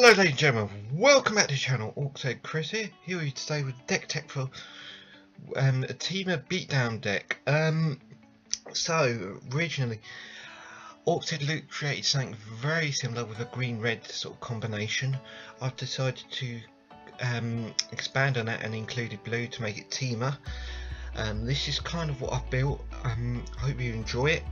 Hello ladies and gentlemen, welcome back to the channel. Orc Chris here with you today with deck tech for a Temur Beatdown deck. So originally Orc Luke created something very similar with a green-red sort of combination. I've decided to expand on that and included blue to make it Temur. This is kind of what I've built. I hope you enjoy it.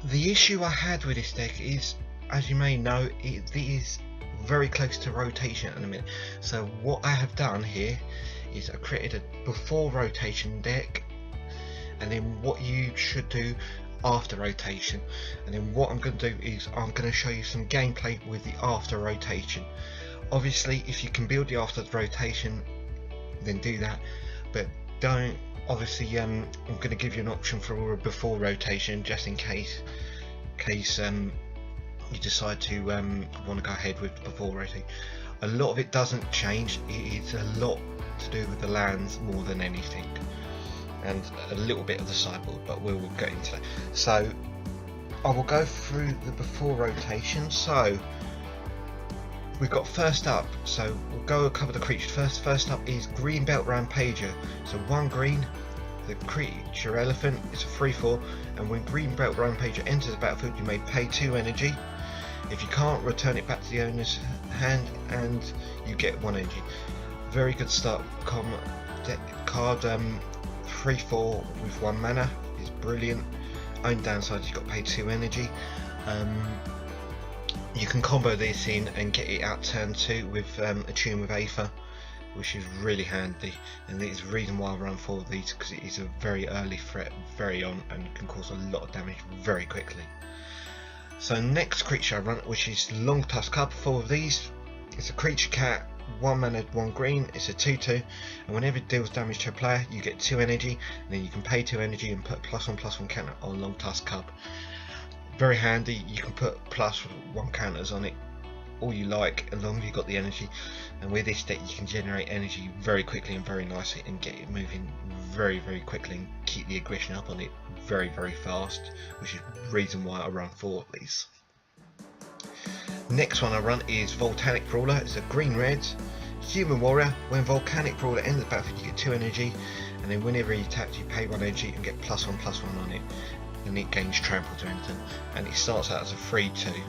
The issue I had with this deck is, as you may know, it is very close to rotation at the minute. So what I have done here is I created a before rotation deck, and then what you should do after rotation. And then what I'm going to do is I'm going to show you some gameplay with the after rotation. Obviously, if you can build the after rotation, then do that, but don't. Obviously, I'm going to give you an option for a before rotation, just in case you decide to want to go ahead with before rotation. A lot of it doesn't change. It is a lot to do with the lands more than anything, and a little bit of the sideboard, but we'll get into that. So I will go through the before rotation. So we've got first up, so we'll cover the creatures first. First up is Green Belt Rampager. So 1 green, the creature elephant. It's a 3/4, and when Green Belt Rampager enters the battlefield, you may pay 2 energy. If you can't, return it back to the owner's hand and you get 1 energy. Very good start card. 3/4 with 1 mana is brilliant. Only downside is you've got to pay 2 energy. You can combo this in and get it out turn 2 with Attune with Aether, which is really handy, and it's the reason why I run 4 of these, because it is a very early threat, very on, and can cause a lot of damage very quickly. So next creature I run, which is Long Tusk Cub. 4 of these. It's a creature cat, 1 mana, 1 green. It's a 2/2, and whenever it deals damage to a player, you get 2 energy, and then you can pay 2 energy and put +1/+1 counter on Long Tusk Cub. Very handy. You can put +1 counters on it all you like, as long as you've got the energy. And with this deck you can generate energy very quickly and very nicely, and get it moving very quickly, and keep the aggression up on it very fast, which is the reason why I run 4 of these. Next one I run is Volcanic Brawler. It's a green-red human warrior. When Volcanic Brawler enters the battlefield, you get 2 energy, and then whenever he attacks you pay 1 energy and get +1/+1 on it, and it gains trample to anything, and it starts out as a 3/2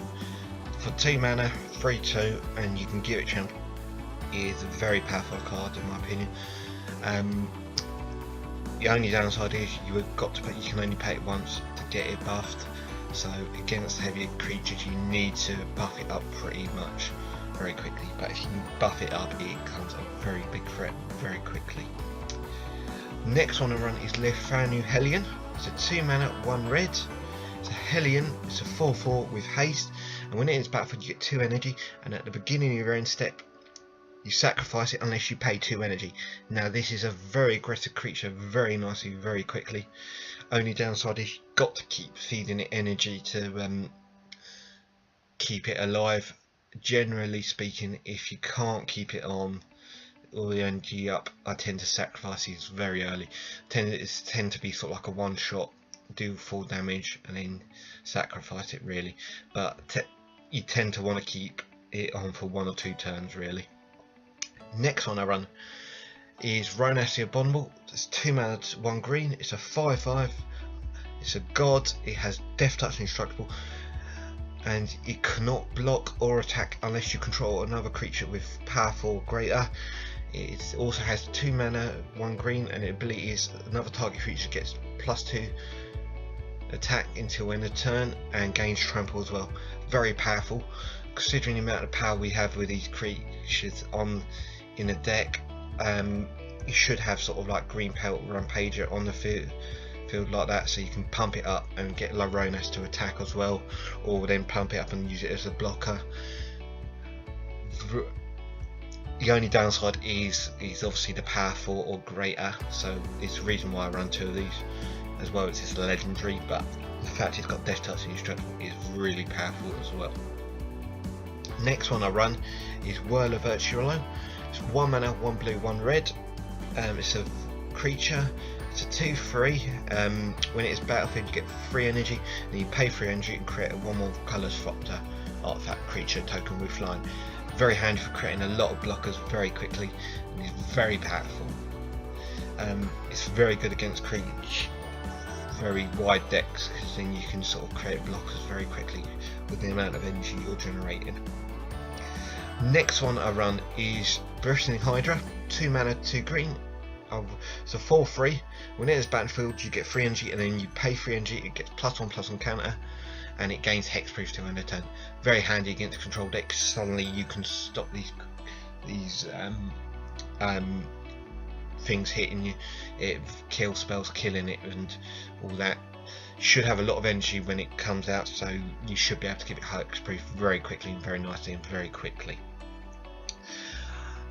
for 2 mana, 3/2, and you can give it trample. It is a very powerful card in my opinion. The only downside is you can only pay it once to get it buffed. So against heavier creatures you need to buff it up pretty much very quickly. But if you can buff it up, it becomes a very big threat very quickly. Next one I run is Lefanu Hellion. It's a 2 mana, 1 red. It's a Hellion. It's a 4/4 with haste, and when it enters battlefield you get 2 energy, and at the beginning of your own step you sacrifice it unless you pay 2 energy. Now this is a very aggressive creature, very nicely, very quickly. Only downside is you've got to keep feeding it energy to keep it alive. Generally speaking, if you can't keep it on all the energy up, I tend to sacrifice these very early. Tend to be sort of like a one shot, do full damage and then sacrifice it really. But you tend to want to keep it on for 1 or 2 turns really. Next one I run is Ronas the Abominable. It's 2 mana, 1 green. It's a 5/5. It's a god. It has Death Touch Indestructible, and it cannot block or attack unless you control another creature with power 4 or greater. It also has 2 mana, 1 green, and the ability is another target creature gets +2 attack until end of turn and gains trample as well. Very powerful, considering the amount of power we have with these creatures in the deck. You should have sort of like Green Belt Rampager on the field like that, so you can pump it up and get Laronas to attack as well, or then pump it up and use it as a blocker. The only downside is obviously the power 4 or greater, so it's the reason why I run 2 of these as well. It's legendary, but the fact it's got Death Touch Indestructible is really powerful as well. Next one I run is Whirler Virtuolo. It's 1 mana, 1 blue, 1 red. It's a creature. It's a 2/3. When it is battlefield, you get 3 energy, and you pay 3 energy and create a 1/1 colour swapper artifact creature token with flying. Very handy for creating a lot of blockers very quickly, and is very powerful. It's very good against very wide decks, because then you can sort of create blockers very quickly with the amount of energy you're generating. Next one I run is Bristling Hydra, 2 mana, 2 green. It's a 4/3. When it enters battlefield, you get 3 energy, and then you pay 3 energy. It gets +1/+1 counter, and it gains hexproof to end a turn. Very handy against control decks. Suddenly you can stop these things hitting you. It kills spells, killing it, and all that. Should have a lot of energy when it comes out, so you should be able to give it hexproof very quickly and very nicely and very quickly.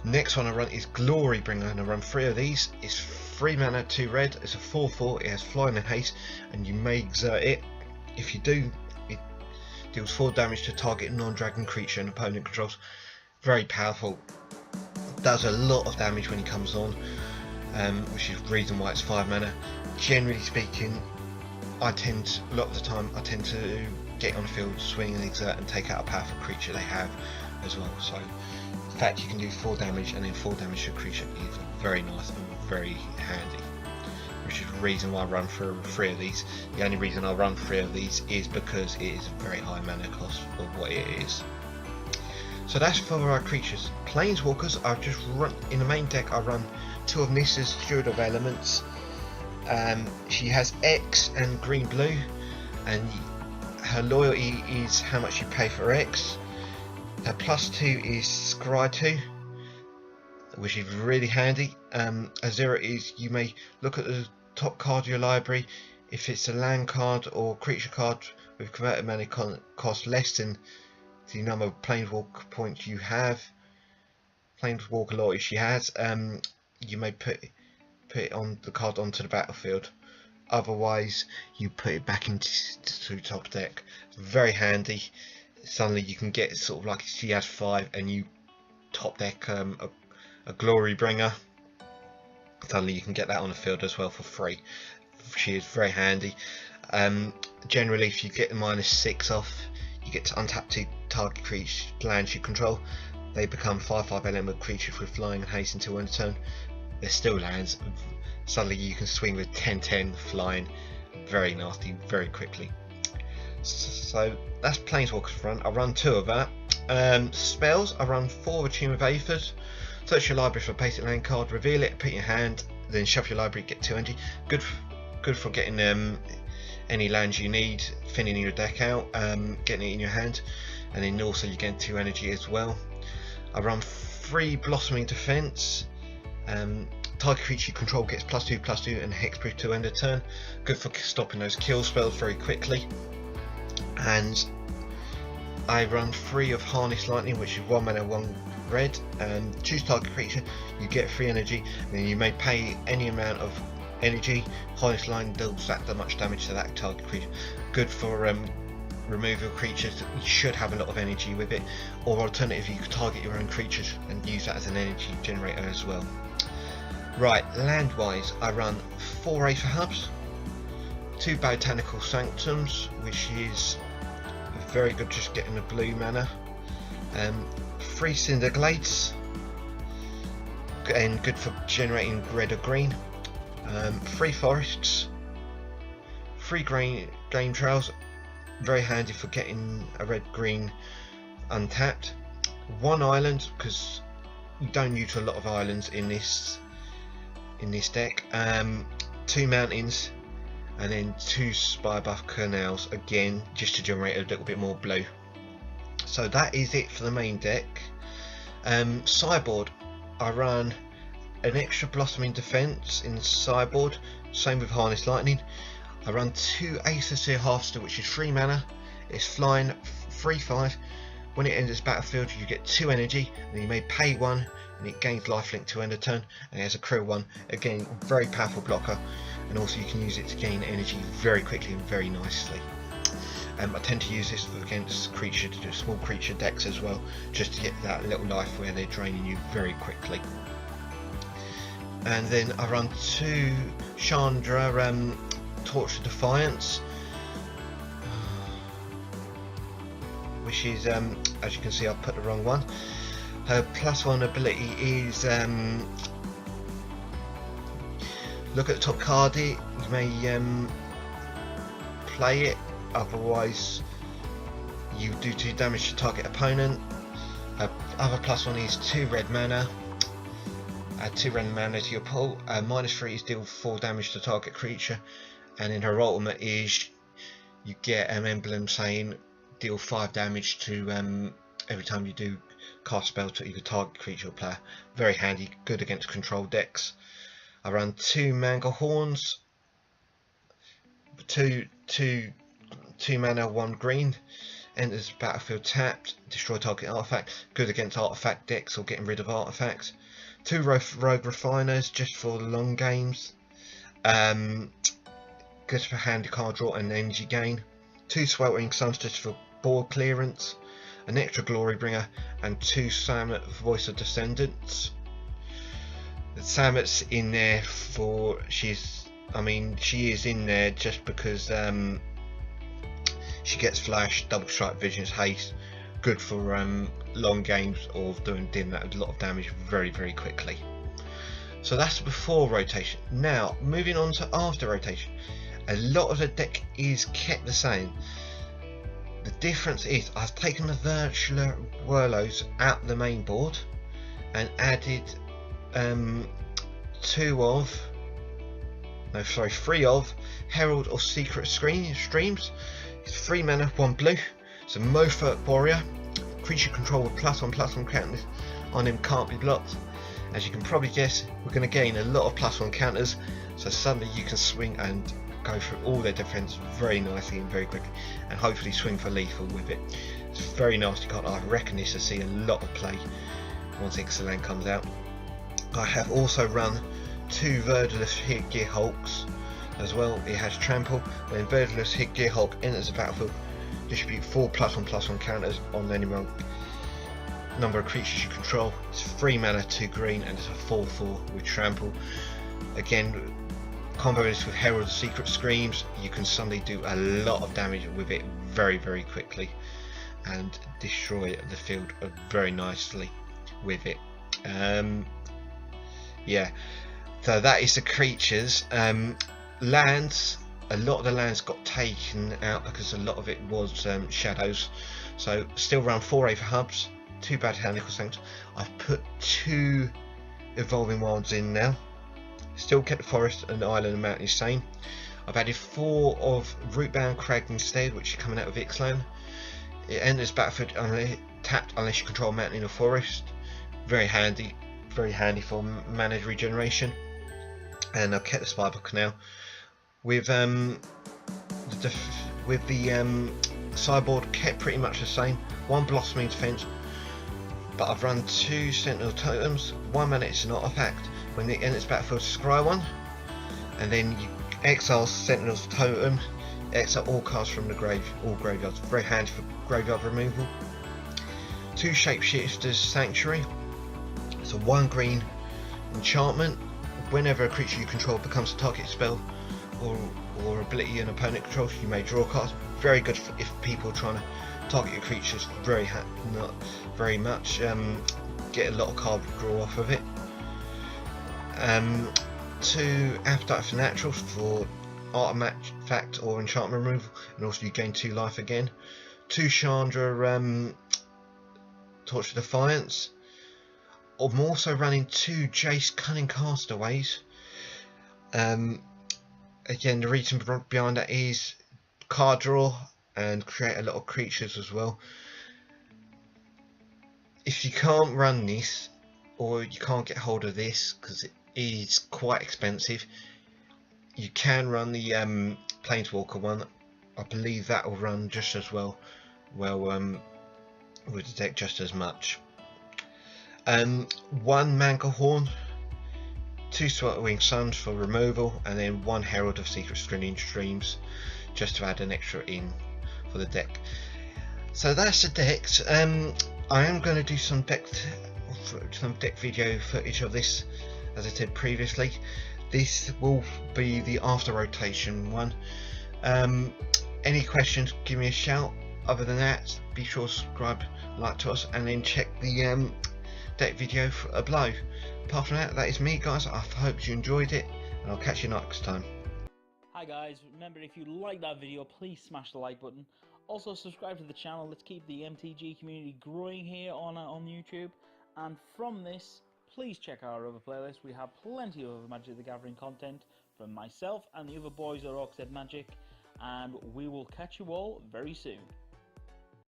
Next one I run is Glory Bringer, and I run 3 of these. It's 3 mana, 2 red. It's a 4/4. It has flying and haste, and you may exert it. If you do, it deals 4 damage to target non-dragon creature and opponent controls. Very powerful. Does a lot of damage when he comes on, which is the reason why it's 5 mana. Generally speaking, a lot of the time I tend to get on the field, swing and exert, and take out a powerful creature they have as well. So the fact you can do 4 damage and then 4 damage to a creature is very nice and very handy, which is the reason why I run for 3 of these. The only reason I run 3 of these is because it is a very high mana cost for what it is. So that's for our creatures. Planeswalkers, I've just run in the main deck. I run 2 of Nissa's Steward of Elements. She has X and green blue, and her loyalty is how much you pay for X. Her +2 is Scry 2, which is really handy. A 0 is you may look at the top card of your library. If it's a land card or creature card with converted mana cost less than the number of Planeswalker points you have, Planeswalker loyalty she has, you may put it on the card onto the battlefield. Otherwise, you put it back into top deck. Very handy. Suddenly you can get sort of like she has 5, and you top deck a Glory Bringer. Suddenly you can get that on the field as well for free. She is very handy. Generally, if you get the -6 off, you get to untap 2 target creature lands you control. They become 5/5 element creatures with flying and haste until end of turn. They're still lands. Suddenly you can swing with 10/10 flying, very nasty, very quickly. So that's Planeswalker's run. I run 2 of that. Spells, I run 4 of Tomb of Aphid. Search your library for a basic land card, reveal it, put it in your hand, then shuffle your library, get 2 energy. Good for getting any lands you need, thinning your deck out, getting it in your hand, and then also you get 2 energy as well. I run 3 Blossoming Defense. Target creature you control gets +2/+2 and hexproof to end of turn. Good for stopping those kill spells very quickly. And I run 3 of Harness Lightning, which is 1 mana, 1 red. Choose target creature, you get 3 energy, and then you may pay any amount of energy. Harness Lightning deals that much damage to that target creature. Good for removal creatures. You should have a lot of energy with it, or alternatively you could target your own creatures and use that as an energy generator as well. Right, land wise, I run 4 Aether Hubs, 2 Botanical Sanctums, which is very good just getting the blue mana, 3 Cinder Glades, and good for generating red or green, 3 Forests, 3 Game Trails, very handy for getting a red-green untapped, 1 Island, because you don't use a lot of islands in this deck, 2 Mountains, and then 2 Spire Buff Canals, again just to generate a little bit more blue. So that is it for the main deck. Sideboard, I run an extra Blossoming Defense in sideboard, same with Harness Lightning. I run 2 Aether Seer Harvester, which is 3 mana, it's flying, 3/5. When it enters battlefield you get 2 energy, and you may pay 1, and it gains lifelink to end of turn, and it has a crew 1, again very powerful blocker, and also you can use it to gain energy very quickly and very nicely. I tend to use this against small creature decks as well, just to get that little life where they're draining you very quickly. And then I run 2 Chandra Torch of Defiance, which is, as you can see, I've put the wrong one. Her +1 ability is, look at the top card here, you may play it, otherwise you do 2 damage to target opponent. Other +1 is 2 red mana. Add 2 red mana to your pool. -3 is deal 4 damage to target creature, and in her ultimate is you get an emblem saying deal 5 damage to every time you do cast spell to either target creature or player. Very handy, good against control decks. I run 2 manga horns, 2 mana, 1 green. Enters battlefield tapped, destroy target artifact. Good against artifact decks or getting rid of artifacts. 2 rogue refiners just for long games. Good for handy card draw and energy gain. 2 sweltering suns just for board clearance. An extra glory bringer, and 2 Samet voice of descendants. The Samet's in there for she is in there just because she gets flash, double strike, visions, haste. Good for long games or doing that a lot of damage very quickly. So that's before rotation. Now moving on to after rotation, a lot of the deck is kept the same. The difference is I've taken the virtual Whirlos out the main board and added 3 of Herald or Secret Streams. It's 3 mana, 1 blue. It's a Mofa Warrior. Creature control with +1/+1 counters on him can't be blocked. As you can probably guess, we're going to gain a lot of +1 counters, so suddenly you can swing and go through all their defense very nicely and very quickly, and hopefully swing for lethal with it. It's a very nasty card. I reckon this will see a lot of play once Ixalan comes out. I have also run 2 Verdulous Headgear Hulks as well. It has trample. When Verdulous Headgear Hulk enters the battlefield, distribute 4 +1/+1 counters on any number of creatures you control. It's 3 mana, 2 green, and it's a 4/4 with trample. Again, combo this with Herald Secret Screams. You can suddenly do a lot of damage with it very quickly and destroy the field very nicely with it. Yeah, so that is the creatures. Lands, a lot of the lands got taken out because a lot of it was shadows, so still run 4 Aether Hubs, 2 Botanical Sanctions. I've put 2 Evolving Wilds in now. Still kept the forest and the island and mountain the same. I've added 4 of Rootbound Crag instead, which is coming out of Ixalan. It enters battlefield tapped unless you control a mountain or forest. Very handy for mana regeneration. And I've kept the Spybook now. With the sideboard kept pretty much the same. 1 Blossoming Defense, but I've run 2 Sentinel Totems. 1 mana, it's an artifact. When it enters battlefield, scry 1, and then you exile Sentinel's Totem, exile all cards from the all graveyards. Very handy for graveyard removal. 2 Shapeshifters Sanctuary. It's a 1 green enchantment. Whenever a creature you control becomes a target spell or ability an opponent controls, you may draw cards. Very good for if people are trying to target your creatures. Not very much. Get a lot of card draw off of it. 2 Appetite for Naturals for artifact or enchantment removal, and also you gain 2 life again. 2 Chandra Torch of Defiance. I'm also running 2 Jace Cunning Castaways. Again, the reason behind that is card draw and create a lot of creatures as well. If you can't run this, or you can't get hold of this because it is quite expensive, you can run the Planeswalker one. I believe that will run just as well with the deck just as much. 1 Manga Horn, 2 Sweltering Suns for removal, and then 1 Herald of Secret Streams just to add an extra in for the deck. So that's the decks. I am going to do some deck video footage of this, as I said previously. This will be the after rotation one. Any questions, give me a shout. Other than that, be sure to subscribe, like to us, and then check the deck video below. Apart from that, that is me, guys. I hope you enjoyed it, and I'll catch you next time. Hi guys, remember if you like that video, please smash the like button. Also subscribe to the channel. Let's keep the MTG community growing here on YouTube. And from this, please check our other playlist. We have plenty of other Magic the Gathering content from myself and the other boys at Orcs Magic, and we will catch you all very soon.